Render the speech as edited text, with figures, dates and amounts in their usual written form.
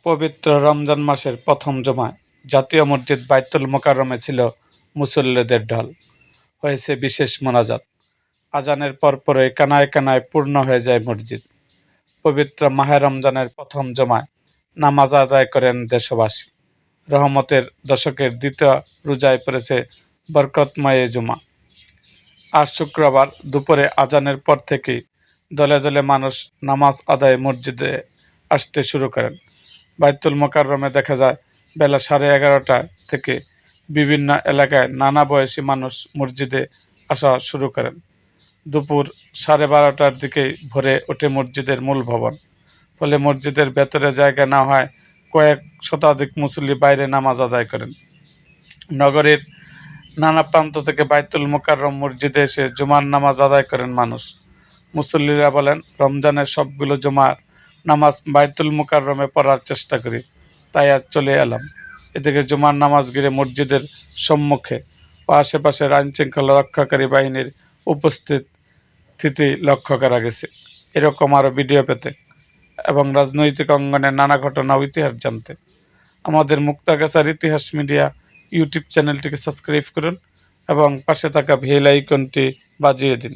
পবিত্র রমজান মাসের প্রথম জুমায় জাতীয় মসজিদ বাইতুল মোকাররমে ছিল মুসল্লিদের ঢল। হয়েছে বিশেষ মোনাজাত। আজানের পরপরই কানায় কানায় পূর্ণ হয়ে যায় মসজিদ। পবিত্র মাহে রমজানের প্রথম জুমায় নামাজ আদায় করেন দেশবাসী। রহমতের দশকের দ্বিতীয় রোজায় পড়েছে বরকতময় এ জুমা। আজ শুক্রবার দুপুরে আজানের পর থেকেই দলে দলে মানুষ নামাজ আদায়ে মসজিদে আসতে শুরু করেন। বাইতুল মোকাররমে দেখা যায় বেলা 11:30 থেকে বিভিন্ন এলাকায় নানা বয়সী মানুষ মসজিদে আসা শুরু করেন। দুপুর 12:30টার দিকেই ভরে ওঠে মসজিদের মূল ভবন। ফলে মসজিদের ভেতরে জায়গা না হয় কয়েক শতাধিক মুসল্লি বাইরে নামাজ আদায় করেন। নগরীর নানা প্রান্ত থেকে বাইতুল মোকাররম মসজিদে এসে জুমার নামাজ আদায় করেন মানুষ। মুসল্লিরা বলেন, রমজানের সবগুলো জুমার নামাজ বাইতুল মোকাররমে পড়ার চেষ্টা করি, তাই আজ চলে এলাম। এদিকে জুমার নামাজ ঘিরে মসজিদের সম্মুখে ও আশেপাশের আইনশৃঙ্খলা রক্ষাকারী বাহিনীর উপস্থিতি লক্ষ্য করা গেছে। এরকম আরও ভিডিও পেতে এবং রাজনৈতিক অঙ্গনের নানা ঘটনা ও ইতিহাস জানতে আমাদের মুক্তাগাছার ইতিহাস মিডিয়া ইউটিউব চ্যানেলটিকে সাবস্ক্রাইব করুন এবং পাশে থাকা বেল আইকনটি বাজিয়ে দিন।